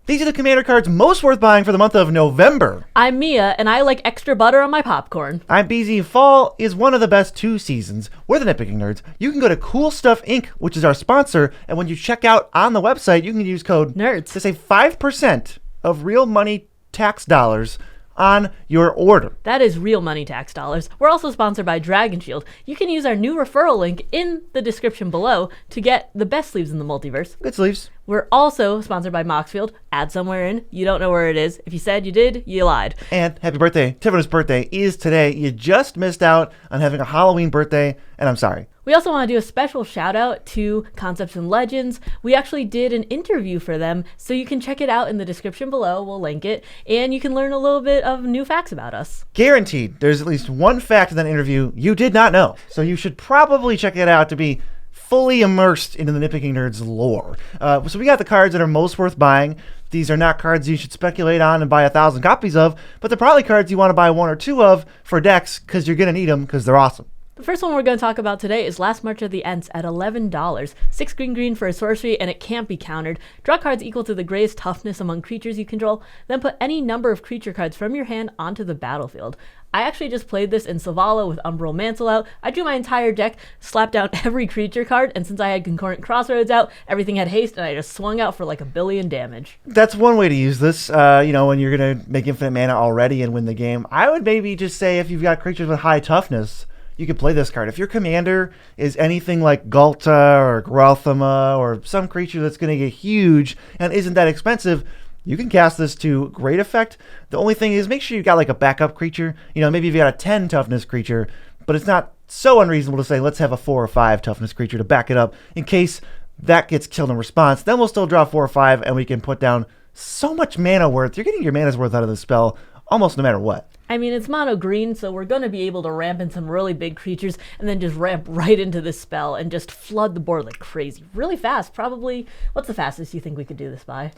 These are the Commander cards most worth buying for the month of November. I'm Mia, and I like extra butter on my popcorn. I'm BZ. Fall is one of the best 2 seasons. We're the Nitpicking Nerds. You can go to Cool Stuff Inc., which is our sponsor, and when you check out on the website, you can use code NERDS to save 5% of real money tax dollars on your order. That is real money tax dollars. We're also sponsored by Dragon Shield. You can use our new referral link in the description below to get the best sleeves in the multiverse. Good sleeves. We're also sponsored by Moxfield. Add somewhere in. You don't know where it is. If you said you did, you lied. And happy birthday. Tiffany's birthday is today. You just missed out on having a Halloween birthday, and I'm sorry. We also want to do a special shout out to Concepts and Legends. We actually did an interview for them, so you can check it out in the description below. We'll link it, and you can learn a little bit of new facts about us. Guaranteed, there's at least one fact in that interview you did not know, so you should probably check it out to be fully immersed into the Nitpicking Nerds lore. So we got the cards that are most worth buying. These are not cards you should speculate on and buy 1,000 copies of, but they're probably cards you want to buy 1 or 2 of for decks because you're going to need them because they're awesome. The first one we're going to talk about today is Last March of the Ents at $11. 6 green for a sorcery, and it can't be countered. Draw cards equal to the greatest toughness among creatures you control, then put any number of creature cards from your hand onto the battlefield. I actually just played this in Savala with Umbral Mantle out. I drew my entire deck, slapped down every creature card, and since I had Concurrent Crossroads out, everything had haste, and I just swung out for like 1 billion damage. That's one way to use this, when you're going to make infinite mana already and win the game. I would maybe just say if you've got creatures with high toughness, you could play this card. If your commander is anything like Galta or Growthama or some creature that's going to get huge and isn't that expensive, you can cast this to great effect. The only thing is make sure you've got like a backup creature. Maybe you've got a 10 toughness creature, but it's not so unreasonable to say, let's have a 4 or 5 toughness creature to back it up in case that gets killed in response. Then we'll still draw 4 or 5 and we can put down so much mana worth. You're getting your mana's worth out of this spell almost no matter what. I mean, it's mono green, so we're going to be able to ramp in some really big creatures and then just ramp right into this spell and just flood the board like crazy. Really fast. Probably, what's the fastest you think we could do this by?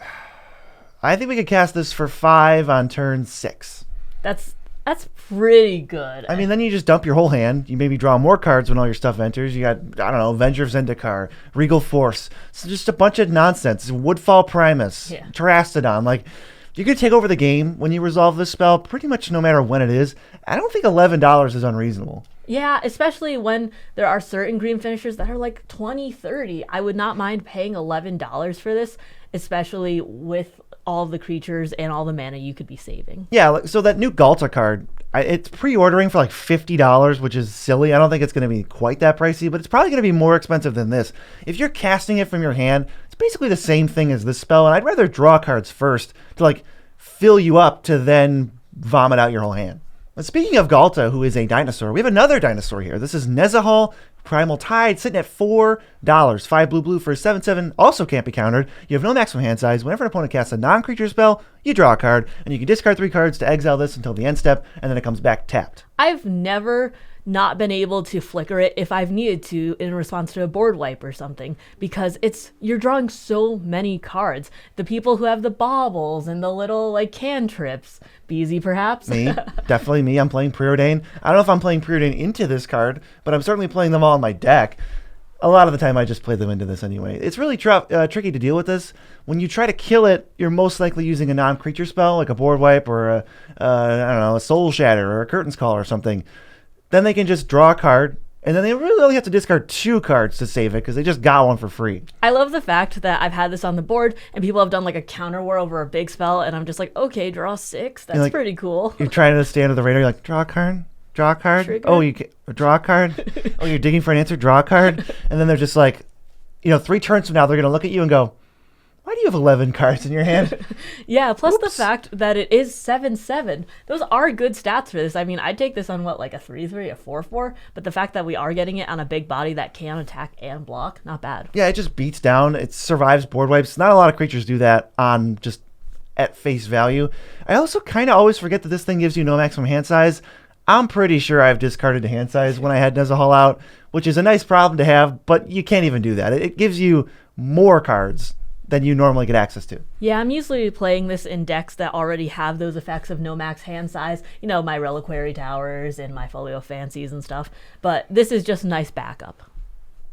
I think we could cast this for 5 on turn 6. That's pretty good. I mean, then you just dump your whole hand. You maybe draw more cards when all your stuff enters. You got, I don't know, Avenger of Zendikar, Regal Force. So just a bunch of nonsense. Woodfall Primus, Terastodon. Like, you can take over the game when you resolve this spell pretty much no matter when it is. I don't think $11 is unreasonable. Yeah, especially when there are certain green finishers that are like 20, 30. I would not mind paying $11 for this, especially with all the creatures and all the mana you could be saving. Yeah, so that new Galta card, it's pre-ordering for like $50, which is silly. I don't think it's going to be quite that pricey, but it's probably going to be more expensive than this. If you're casting it from your hand, it's basically the same thing as this spell, and I'd rather draw cards first to like fill you up to then vomit out your whole hand. But speaking of Galta, who is a dinosaur, we have another dinosaur here. This is Nezahal Primal Tide, sitting at $4. 5 blue for a 7/7, also can't be countered. You have no maximum hand size. Whenever an opponent casts a non-creature spell, you draw a card, and you can discard 3 cards to exile this until the end step, and then it comes back tapped. I've never not been able to flicker it if I've needed to in response to a board wipe or something, because you're drawing so many cards. The people who have the baubles and the little like cantrips. BZ perhaps? Me. Definitely me. I'm playing Preordain. I don't know if I'm playing Preordain into this card, but I'm certainly playing them all in my deck. A lot of the time I just play them into this anyway. It's really tricky to deal with this. When you try to kill it, you're most likely using a non-creature spell like a board wipe or a Soul Shatter or a Curtain's Call or something. Then they can just draw a card, and then they really only have to discard 2 cards to save it because they just got one for free. I love the fact that I've had this on the board, and people have done like a counter war over a big spell, and I'm just like, okay, draw 6. That's like, pretty cool. You're trying to stay under the radar. You're like, draw a card? Draw a card? Trigger. Oh, you can, draw a card? Oh, you're digging for an answer? Draw a card? And then they're just like, 3 turns from now, they're going to look at you and go, why do you have 11 cards in your hand? Yeah, plus Oops. the fact that it is 7/7. Those are good stats for this. I mean, I'd take this on like a 3/3, a 4/4, but the fact that we are getting it on a big body that can attack and block, not bad. Yeah, it just beats down. It survives board wipes. Not a lot of creatures do that on just at face value. I also kind of always forget that this thing gives you no maximum hand size. I'm pretty sure I've discarded the hand size when I had Nezahal out, which is a nice problem to have, but you can't even do that. It gives you more cards than you normally get access to. Yeah, I'm usually playing this in decks that already have those effects of no max hand size, my Reliquary Towers and my Folio Fancies and stuff, but this is just a nice backup.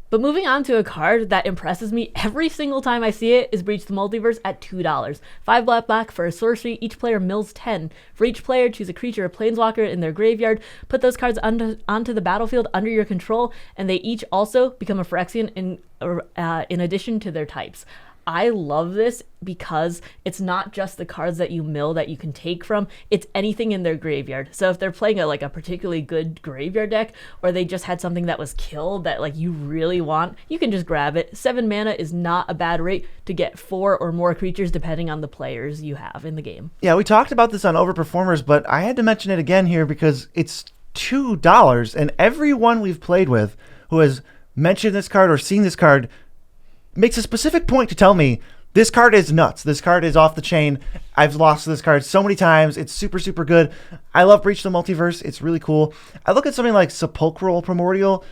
But moving on to a card that impresses me every single time I see it is Breach the Multiverse at $2. 5 black for a sorcery. Each player mills 10. For each player, choose a creature or planeswalker in their graveyard. Put those cards onto the battlefield under your control, and they each also become a Phyrexian in addition to their types. I love this because it's not just the cards that you mill that you can take from, it's anything in their graveyard. So if they're playing a particularly good graveyard deck, or they just had something that was killed that you really want, you can just grab it. 7 mana is not a bad rate to get 4 or more creatures depending on the players you have in the game. Yeah, we talked about this on Overperformers, but I had to mention it again here because it's $2, and everyone we've played with who has mentioned this card or seen this card makes a specific point to tell me this card is nuts. This card is off the chain. I've lost to this card so many times. It's super, super good. I love Breach the Multiverse. It's really cool. I look at something like Sepulchral Primordial,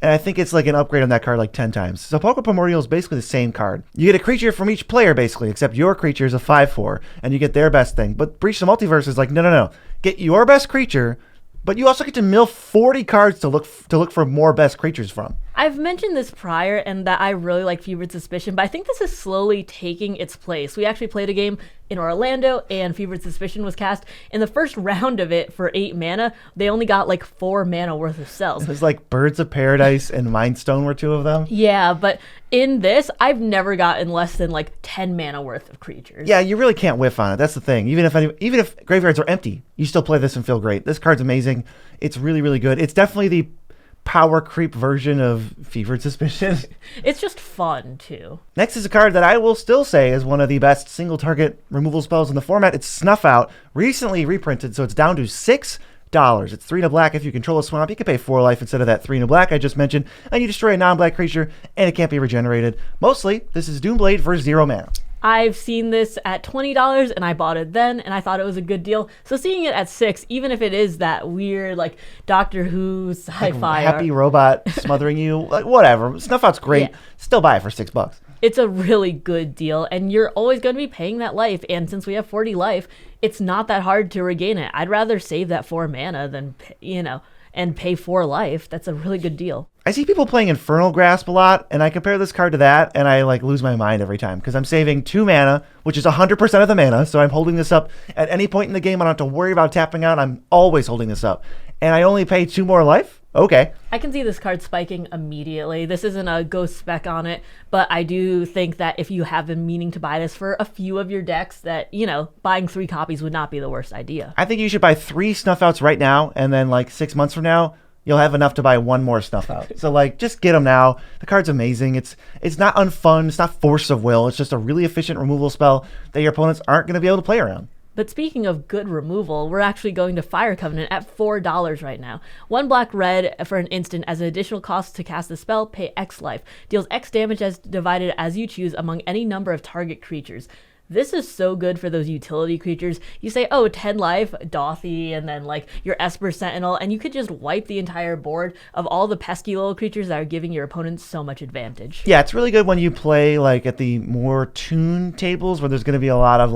and I think it's like an upgrade on that card like 10 times. Sepulchral Primordial is basically the same card. You get a creature from each player, basically, except your creature is a 5/4, and you get their best thing. But Breach the Multiverse is like, no. Get your best creature, but you also get to mill 40 cards to look for more best creatures from. I've mentioned this prior and that I really like Fevered Suspicion, but I think this is slowly taking its place. We actually played a game in Orlando and Fevered Suspicion was cast. In the first round of it for 8 mana, they only got 4 mana worth of cells. It was like Birds of Paradise and Mindstone were 2 of them. Yeah, but in this, I've never gotten less than 10 mana worth of creatures. Yeah, you really can't whiff on it. That's the thing. Even if graveyards are empty, you still play this and feel great. This card's amazing. It's really, really good. It's definitely the power creep version of Fevered Suspicion. It's just fun, too. Next is a card that I will still say is one of the best single target removal spells in the format. It's Snuff Out, recently reprinted, so it's down to $6. It's 3 black. If you control a swamp, you can pay 4 life instead of that 3 black I just mentioned, and you destroy a non-black creature, and it can't be regenerated. Mostly, this is Doomblade for 0 mana. I've seen this at $20 and I bought it then and I thought it was a good deal. So seeing it at $6, even if it is that weird Doctor Who sci-fi, happy robot smothering you, whatever. Snuff Out's great. Yeah. Still buy it for $6. It's a really good deal and you're always going to be paying that life. And since we have 40 life, it's not that hard to regain it. I'd rather save that 4 mana than, and pay 4 life. That's a really good deal. I see people playing Infernal Grasp a lot, and I compare this card to that, and I lose my mind every time because I'm saving 2 mana, which is 100% of the mana, so I'm holding this up at any point in the game. I don't have to worry about tapping out. I'm always holding this up. And I only pay 2 more life? Okay. I can see this card spiking immediately. This isn't a ghost spec on it, but I do think that if you have been meaning to buy this for a few of your decks, that, buying 3 copies would not be the worst idea. I think you should buy 3 Snuff Outs right now, and then 6 months from now, you'll have enough to buy 1 more Snuff Out. So just get them now. The card's amazing. It's not unfun. It's not force of will. It's just a really efficient removal spell that your opponents aren't going to be able to play around. But speaking of good removal, we're actually going to Fire Covenant at $4 right now. 1 black red for an instant. As an additional cost to cast the spell, pay X life. Deals X damage as divided as you choose among any number of target creatures. This is so good for those utility creatures. You say, 10 life, Dothy, and then your Esper Sentinel, and you could just wipe the entire board of all the pesky little creatures that are giving your opponents so much advantage. Yeah, it's really good when you play at the more tuned tables where there's going to be a lot of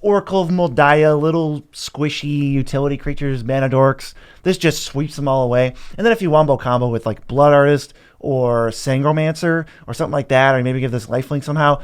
Oracle of Moldiah, little squishy utility creatures, mana dorks. This just sweeps them all away. And then if you wombo combo with Blood Artist or Sangromancer or something like that, or maybe give this lifelink somehow,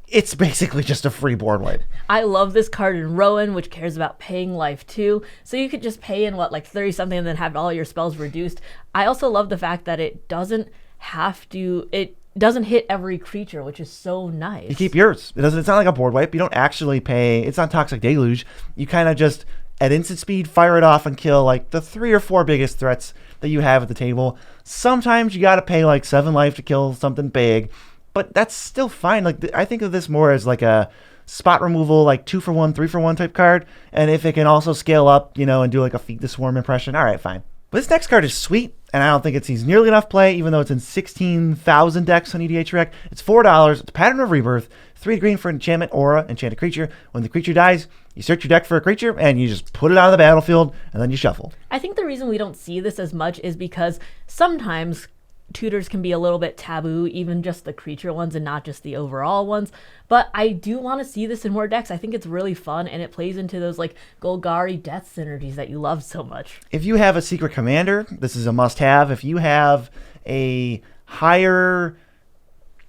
it's basically just a free board wipe. I love this card in Rowan, which cares about paying life too. So you could just pay in 30 something and then have all your spells reduced. I also love the fact that it doesn't hit every creature, which is so nice. You keep yours. It's not like a board wipe. You don't actually pay. It's not Toxic Deluge. You kind of just at instant speed fire it off and kill the 3 or 4 biggest threats that you have at the table. Sometimes you got to pay 7 life to kill something big. But that's still fine. I think of this more as a spot removal, 2-for-1, 3-for-1 type card. And if it can also scale up, and do a Feed the Swarm impression, all right, fine. But this next card is sweet, and I don't think it sees nearly enough play, even though it's in 16,000 decks on EDH Rec. It's $4. It's Pattern of Rebirth. 3 green for enchantment, aura, enchant a creature. When the creature dies, you search your deck for a creature, and you just put it out of the battlefield, and then you shuffle. I think the reason we don't see this as much is because sometimes tutors can be a little bit taboo, even just the creature ones and not just the overall ones. But I do want to see this in more decks. I think it's really fun and it plays into those Golgari death synergies that you love so much. If you have a secret commander, this is a must-have. If you have a higher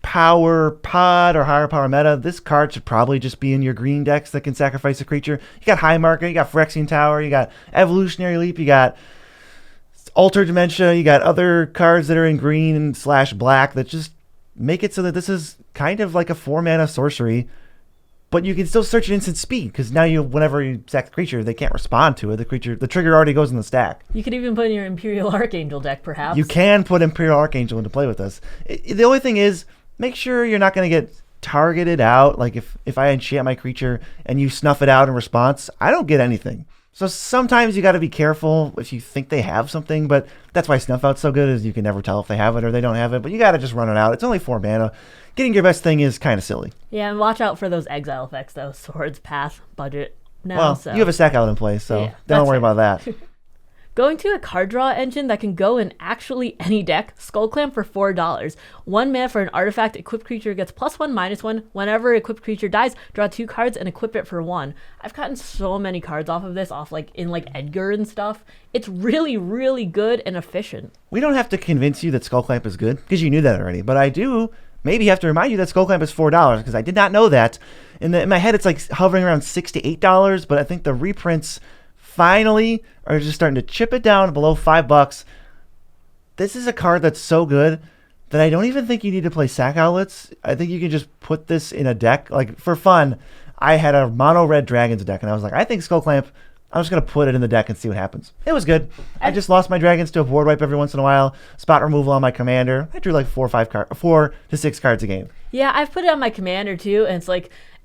power pod or higher power meta, this card should probably just be in your green decks that can sacrifice a creature. You got High Market, you got Phyrexian Tower, you got Evolutionary Leap, you got Alter Dementia, you got other cards that are in green / black that just make it so that this is kind of like a 4-mana sorcery, but you can still search at instant speed because now whenever you sack the creature, they can't respond to it. The trigger already goes in the stack. You could even put in your Imperial Archangel deck, perhaps. You can put Imperial Archangel into play with this. The only thing is, make sure you're not going to get targeted out. Like if I enchant my creature and you snuff it out in response, I don't get anything. So sometimes you got to be careful if you think they have something, but that's why Snuff Out's so good, is you can never tell if they have it or they don't have it, but you got to just run it out. It's only 4 mana. Getting your best thing is kind of silly. Yeah, and watch out for those exile effects, though. Swords, Path, Budget. Now, well, so. You have a sack out in place, so yeah, don't worry about that. Going to a card draw engine that can go in actually any deck, Skull Clamp for $4. 1 mana for an artifact. Equipped creature gets +1/-1. Whenever equipped creature dies, draw 2 cards and equip it for 1. I've gotten so many cards off of this, in Edgar and stuff. It's really, really good and efficient. We don't have to convince you that Skull Clamp is good, because you knew that already, but I do maybe have to remind you that Skull Clamp is $4, because I did not know that. In my head, it's like hovering around $6 to $8, but I think the reprints finally are just starting to chip it down below $5. This is a card that's so good that I don't even think you need to play sack outlets. I think you can just put this in a deck. Like, for fun, I had a mono red dragons deck, and I was like, I think Skull Clamp, I'm just going to put it in the deck and see what happens. It was good. I just lost my dragons to a board wipe every once in a while. Spot removal on my commander. I drew like 4 to 6 cards a game. Yeah, I've put it on my commander too, and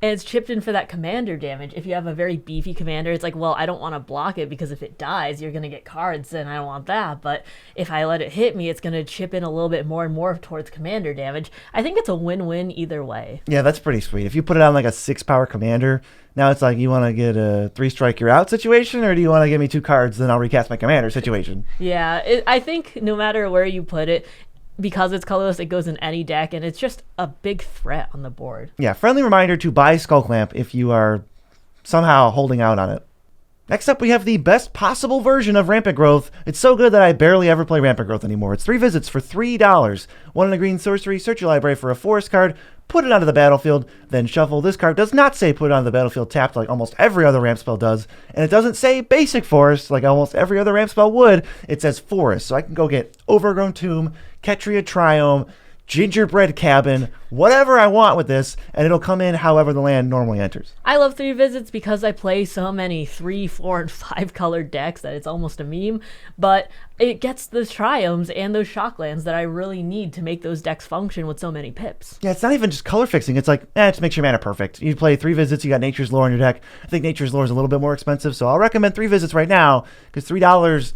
it's chipped in for that commander damage. If you have a very beefy commander, it's like, well, I don't want to block it because if it dies, you're going to get cards, and I don't want that. But if I let it hit me, it's going to chip in a little bit more and more towards commander damage. I think it's a win-win either way. Yeah, that's pretty sweet. If you put it on like a 6-power commander, now it's like, you want to get a 3-strike, you're out situation, or do you want to give me 2 cards, then I'll recast my commander situation? Yeah, I think no matter where you put it, because it's colorless, it goes in any deck, and it's just a big threat on the board. Yeah, friendly reminder to buy Skull Clamp if you are somehow holding out on it. Next up, we have the best possible version of Rampant Growth. It's so good that I barely ever play Rampant Growth anymore. It's 3 visits for $3. 1 in a green sorcery, search your library for a forest card, put it onto the battlefield, then shuffle. This card does not say put it on the battlefield tapped like almost every other ramp spell does, and it doesn't say basic forest like almost every other ramp spell would. It says forest, so I can go get Overgrown Tomb, Ketria Triome, Gingerbread Cabin, whatever I want with this, and it'll come in however the land normally enters. I love 3 visits because I play so many 3, 4, and 5 colored decks that it's almost a meme, but it gets those Triomes and those Shocklands that I really need to make those decks function with so many pips. Yeah, it's not even just color fixing. It's like, it just makes your mana perfect. You play 3 visits, you got Nature's Lore in your deck. I think Nature's Lore is a little bit more expensive, so I'll recommend 3 visits right now, because $3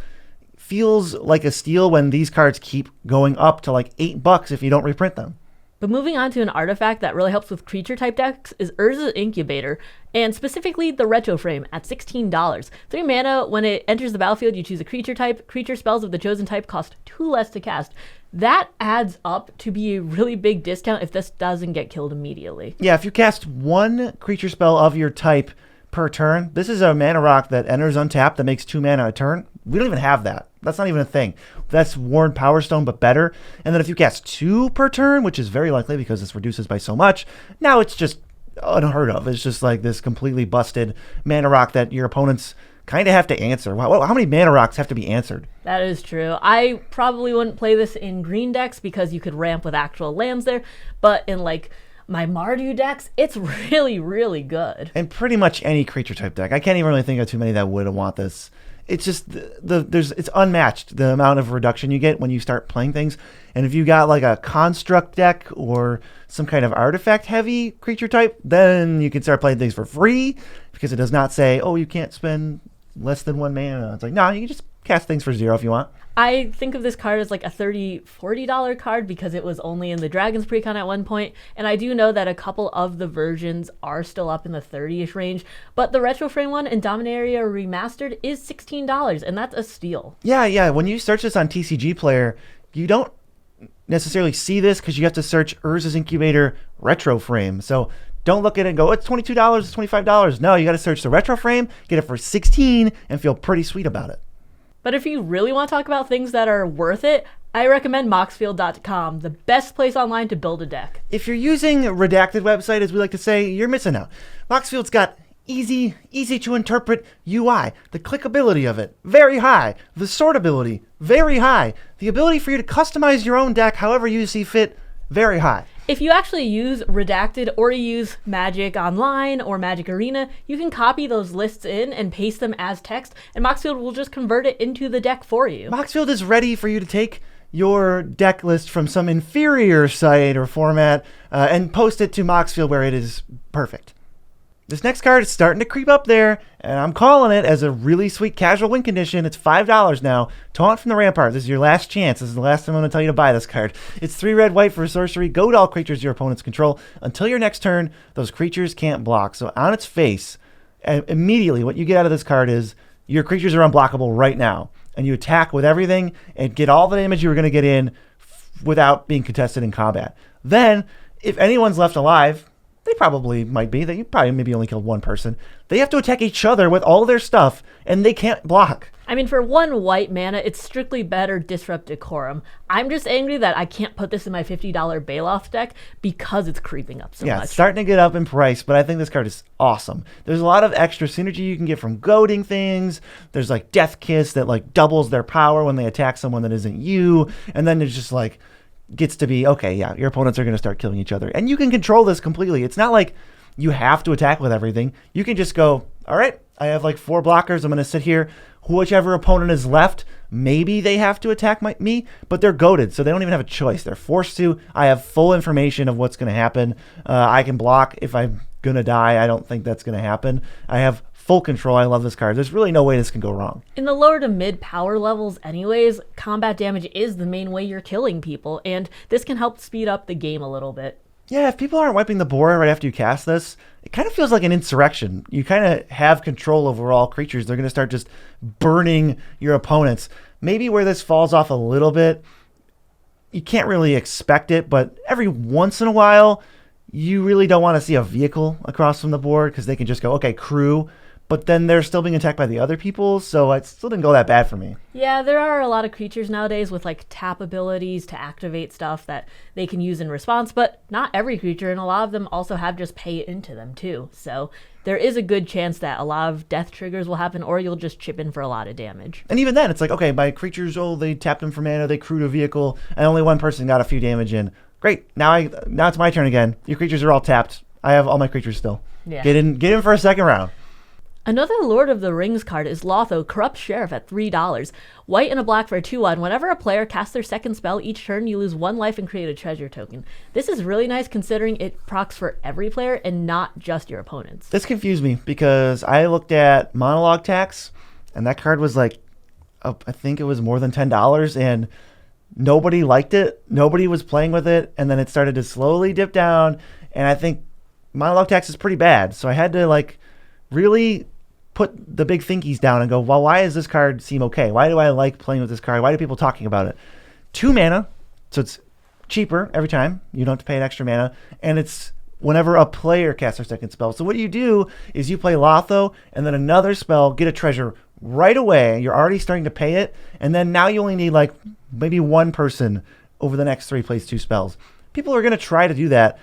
feels like a steal when these cards keep going up to like $8 if you don't reprint them. But moving on to an artifact that really helps with creature type decks is Urza's Incubator, and specifically the Retro Frame at $16. 3 mana, when it enters the battlefield, you choose a creature type. Creature spells of the chosen type cost 2 less to cast. That adds up to be a really big discount if this doesn't get killed immediately. Yeah, if you cast 1 creature spell of your type per turn, this is a mana rock that enters untapped that makes 2 mana a turn. We don't even have that. That's not even a thing. That's Worn Power Stone, but better. And then if you cast 2 per turn, which is very likely because this reduces by so much, now it's just unheard of. It's just like this completely busted mana rock that your opponents kind of have to answer. Wow, how many mana rocks have to be answered? That is true. I probably wouldn't play this in green decks because you could ramp with actual lands there, but in my Mardu decks, it's really, really good. And pretty much any creature type deck. I can't even really think of too many that would want this. It's just it's unmatched, the amount of reduction you get when you start playing things. And if you got like a construct deck or some kind of artifact heavy creature type, then you can start playing things for free because it does not say, oh, you can't spend less than 1 mana. It's like, no, you can just cast things for 0 if you want. I think of this card as like a $30, $40 card because it was only in the Dragons Precon at one point, and I do know that a couple of the versions are still up in the 30-ish range, but the Retro Frame one and Dominaria Remastered is $16, and that's a steal. Yeah. When you search this on TCG Player, you don't necessarily see this because you have to search Urza's Incubator Retro Frame. So don't look at it and go, it's $22, it's $25. No, you got to search the Retro Frame, get it for $16, and feel pretty sweet about it. But if you really want to talk about things that are worth it, I recommend moxfield.com, the best place online to build a deck. If you're using a redacted website, as we like to say, you're missing out. Moxfield's got easy to interpret UI. The clickability of it, very high. The sortability, very high. The ability for you to customize your own deck however you see fit, very high. If you actually use Redacted or you use Magic Online or Magic Arena, you can copy those lists in and paste them as text, and Moxfield will just convert it into the deck for you. Moxfield is ready for you to take your deck list from some inferior site or format and post it to Moxfield where it is perfect. This next card is starting to creep up there, and I'm calling it as a really sweet casual win condition. It's $5 now. Taunt from the Rampart. This is your last chance. This is the last time I'm going to tell you to buy this card. It's 3 red, white for a sorcery. Goad all creatures your opponents control. Until your next turn, those creatures can't block. So on its face, immediately what you get out of this card is your creatures are unblockable right now. And you attack with everything and get all the damage you were going to get in without being contested in combat. Then, if anyone's left alive, they probably might be. You probably maybe only killed one person. They have to attack each other with all their stuff, and they can't block. I mean, for 1 white mana, it's strictly better Disrupt Decorum. I'm just angry that I can't put this in my $50 Bailoff deck because it's creeping up so much. Yeah, it's starting to get up in price, but I think this card is awesome. There's a lot of extra synergy you can get from goading things. There's like Death Kiss that like doubles their power when they attack someone that isn't you. And then there's just like gets to be, okay, yeah, your opponents are going to start killing each other. And you can control this completely. It's not like you have to attack with everything. You can just go, all right, I have like 4 blockers. I'm going to sit here. Whichever opponent is left, maybe they have to attack me, but they're goaded, so they don't even have a choice. They're forced to. I have full information of what's going to happen. I can block if I'm going to die. I don't think that's going to happen. I have full control. I love this card. There's really no way this can go wrong. In the lower to mid power levels anyways, combat damage is the main way you're killing people, and this can help speed up the game a little bit. Yeah, if people aren't wiping the board right after you cast this, it kind of feels like an insurrection. You kind of have control over all creatures. They're going to start just burning your opponents. Maybe where this falls off a little bit, you can't really expect it, but every once in a while, you really don't want to see a vehicle across from the board because they can just go, okay, crew, but then they're still being attacked by the other people, so it still didn't go that bad for me. Yeah, there are a lot of creatures nowadays with like tap abilities to activate stuff that they can use in response, but not every creature, and a lot of them also have just pay into them too. So there is a good chance that a lot of death triggers will happen, or you'll just chip in for a lot of damage. And even then, it's like, okay, my creatures, they tapped them for mana, they crewed a vehicle, and only one person got a few damage in. Great, now it's my turn again. Your creatures are all tapped. I have all my creatures still. Yeah. Get in for a second round. Another Lord of the Rings card is Lotho, Corrupt Sheriff at $3. White and a black for a 2/1. Whenever a player casts their second spell each turn, you lose 1 life and create a treasure token. This is really nice considering it procs for every player and not just your opponents. This confused me because I looked at Monologue Tax, and that card was like, I think it was more than $10, and nobody liked it. Nobody was playing with it, and then it started to slowly dip down, and I think Monologue Tax is pretty bad. So I had to like really put the big thinkies down and go, well, why does this card seem okay? Why do I like playing with this card? Why do people talking about it? 2 mana, so it's cheaper every time. You don't have to pay an extra mana, and it's whenever a player casts their second spell. So what you do is you play Lotho, and then another spell, get a treasure right away. You're already starting to pay it, and then now you only need like maybe 1 person over the next 3 plays 2 spells. People are going to try to do that.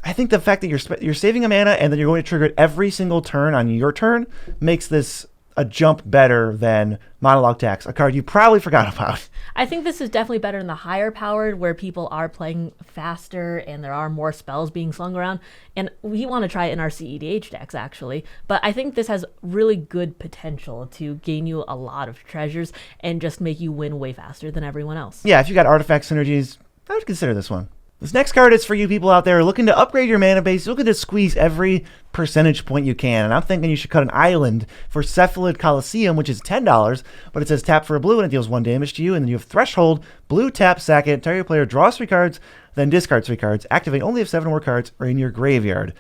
I think the fact that you're saving a mana and then you're going to trigger it every single turn on your turn makes this a jump better than Monologue Tax, a card you probably forgot about. I think this is definitely better in the higher powered where people are playing faster and there are more spells being slung around. And we want to try it in our CEDH decks actually. But I think this has really good potential to gain you a lot of treasures and just make you win way faster than everyone else. Yeah, if you got artifact synergies, I would consider this one. This next card is for you people out there looking to upgrade your mana base, looking to squeeze every percentage point you can. And I'm thinking you should cut an island for Cephalid Coliseum, which is $10, but it says tap for a blue and it deals 1 damage to you. And then you have Threshold, blue, tap, sack it, target player draws 3 cards, then discards 3 cards. Activate only if 7 or more cards are in your graveyard.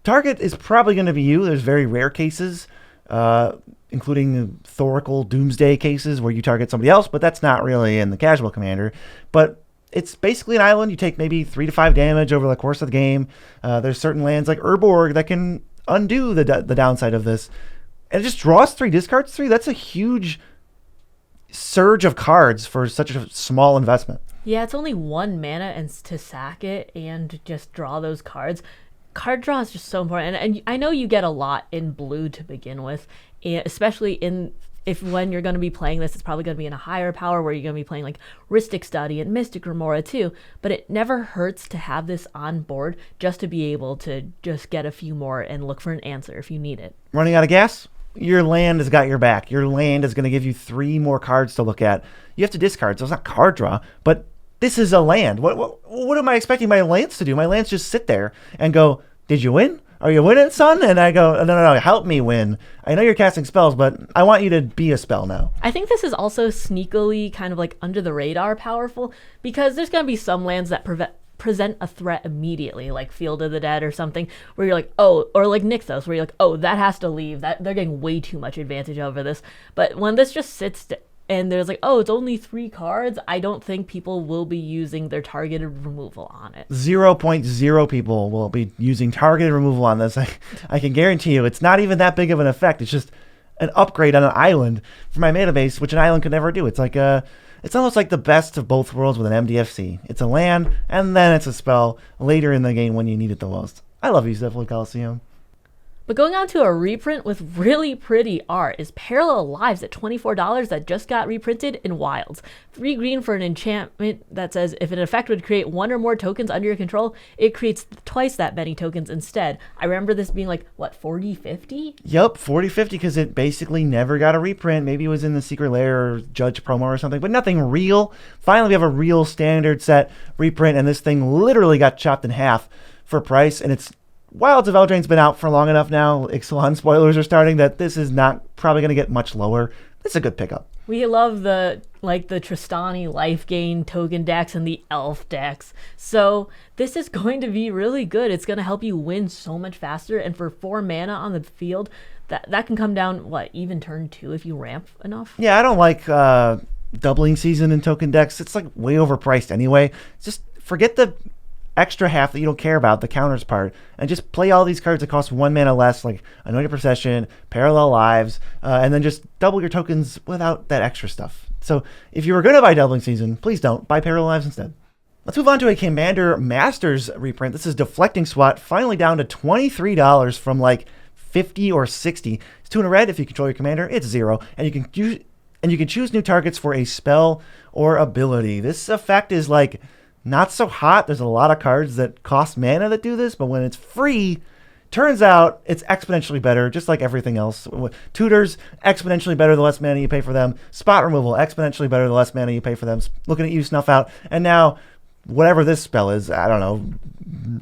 Target is probably going to be you. There's very rare cases, including Thoracle Doomsday cases where you target somebody else, but that's not really in the casual commander. But it's basically an island. You take maybe 3 to 5 damage over the course of the game. There's certain lands like Urborg that can undo the downside of this. And it just draws 3, discards 3. That's a huge surge of cards for such a small investment. Yeah, it's only 1 mana and to sack it and just draw those cards. Card draw is just so important, and I know you get a lot in blue to begin with, especially in if when you're going to be playing this, it's probably going to be in a higher power where you're going to be playing like Rhystic Study and Mystic Remora too. But it never hurts to have this on board just to be able to just get a few more and look for an answer if you need it. Running out of gas? Your land has got your back. Your land is going to give you 3 more cards to look at. You have to discard, so it's not card draw, but this is a land. What am I expecting my lands to do? My lands just sit there and go, did you win? Are you winning, son? And I go, no, help me win. I know you're casting spells, but I want you to be a spell now. I think this is also sneakily kind of like under the radar powerful because there's going to be some lands that present a threat immediately, like Field of the Dead or something, where you're like, oh, or like Nykthos, where you're like, oh, that has to leave. That they're getting way too much advantage over this. But when this just sits and there's like, oh, it's only 3 cards, I don't think people will be using their targeted removal on it. 0.0 people will be using targeted removal on this. I can guarantee you it's not even that big of an effect. It's just an upgrade on an island for my mana base, which an island could never do. It's like it's almost like the best of both worlds with an MDFC. It's a land, and then it's a spell later in the game when you need it the most. I love you, Zephyr Coliseum. But going on to a reprint with really pretty art is Parallel Lives at $24 that just got reprinted in Wilds. 3 green for an enchantment that says if an effect would create 1 or more tokens under your control, it creates twice that many tokens instead. I remember this being like, what, 40, 50? Yep, 40, 50, because it basically never got a reprint. Maybe it was in the Secret Lair or Judge promo or something, but nothing real. Finally, we have a real standard set reprint, and this thing literally got chopped in half for price, and it's Wilds of Eldraine's been out for long enough now. Ixalan spoilers are starting that this is not probably going to get much lower. It's a good pickup. We love the Tristani life gain token decks and the elf decks. So this is going to be really good. It's going to help you win so much faster. And for 4 mana on the field, that can come down, even turn 2 if you ramp enough? Yeah, I don't like doubling season in token decks. It's like way overpriced anyway. Just forget the extra half that you don't care about, the counters part, and just play all these cards that cost 1 mana less, like Anointed Procession, Parallel Lives, and then just double your tokens without that extra stuff. So if you were going to buy Doubling Season, please don't. Buy Parallel Lives instead. Let's move on to a Commander Masters reprint. This is Deflecting SWAT, finally down to $23 from like $50 or $60. It's 2 in a red. If you control your commander, it's 0. And you can choose new targets for a spell or ability. This effect is like not so hot. There's a lot of cards that cost mana that do this, but when it's free, turns out it's exponentially better, just like everything else. Tutors, exponentially better the less mana you pay for them. Spot removal, exponentially better the less mana you pay for them. Looking at you, Snuff Out. And now, whatever this spell is, I don't know,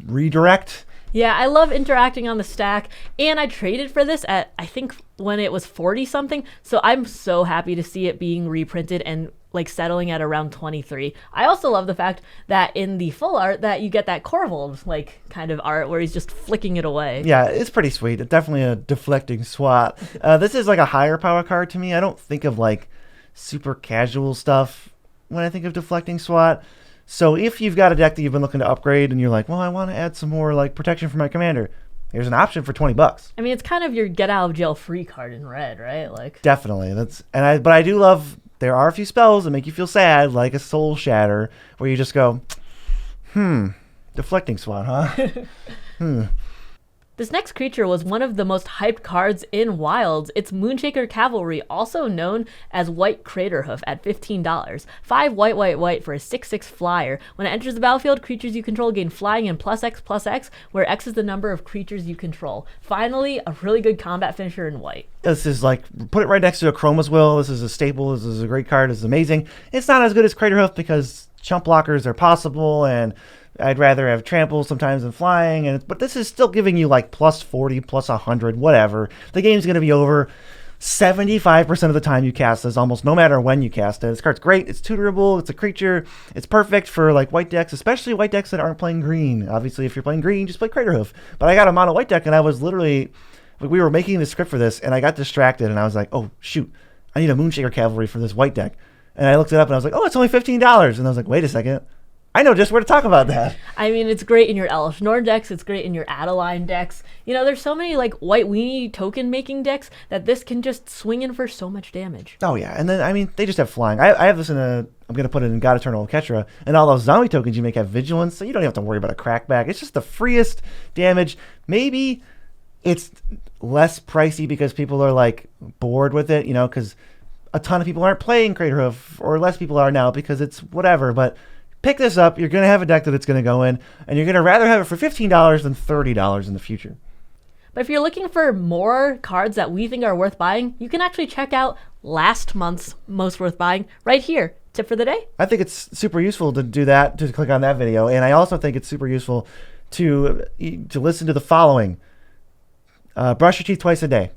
Redirect? Yeah, I love interacting on the stack, and I traded for this at, I think, when it was 40 something, so I'm so happy to see it being reprinted and like settling at around 23. I also love the fact that in the full art that you get that Corvold like kind of art where he's just flicking it away. Yeah, it's pretty sweet. It's definitely a deflecting SWAT. This is like a higher power card to me. I don't think of like super casual stuff when I think of deflecting SWAT. So if you've got a deck that you've been looking to upgrade and you're like, well, I want to add some more like protection for my commander, here's an option for $20. I mean, it's kind of your get out of jail free card in red, right? Like definitely. But I do love, there are a few spells that make you feel sad, like a Soul Shatter, where you just go, deflecting SWAT, huh? This next creature was one of the most hyped cards in Wilds. It's Moonshaker Cavalry, also known as White Craterhoof, at $15. 5 white for a 6/6 flyer. When it enters the battlefield, creatures you control gain flying and +X/+X, where X is the number of creatures you control. Finally, a really good combat finisher in white. This is like, put it right next to a Chroma's Will. This is a staple. This is a great card. This is amazing. It's not as good as Craterhoof because chump blockers are possible, and I'd rather have trample sometimes than flying, but this is still giving you like +40, +100, whatever. The game's going to be over 75% of the time you cast this, almost no matter when you cast it. This card's great. It's tutorable. It's a creature. It's perfect for like white decks, especially white decks that aren't playing green. Obviously, if you're playing green, just play Craterhoof. But I got a mono white deck, and I was literally, like, we were making the script for this, and I got distracted, and I was like, oh, shoot, I need a Moonshaker Cavalry for this white deck. And I looked it up, and I was like, oh, it's only $15. And I was like, wait a second. I know just where to talk about that. I mean, it's great in your Elesh Norn decks. It's great in your Adeline decks. You know, there's so many like white weenie token making decks that this can just swing in for so much damage. Oh yeah, and then I mean they just have flying. I have this in a. I'm gonna put it in God Eternal Ketra, and all those zombie tokens you make have vigilance, so you don't have to worry about a crackback. It's just the freest damage. Maybe it's less pricey because people are like bored with it, you know, because a ton of people aren't playing Craterhoof, or less people are now because it's whatever. But pick this up. You're gonna have a deck that it's gonna go in, and you're gonna rather have it for $15 than $30 in the future. But if you're looking for more cards that we think are worth buying, you can actually check out last month's most worth buying right here. Tip for the day? I think it's super useful to do that, to click on that video. And I also think it's super useful to listen to the following. Brush your teeth twice a day.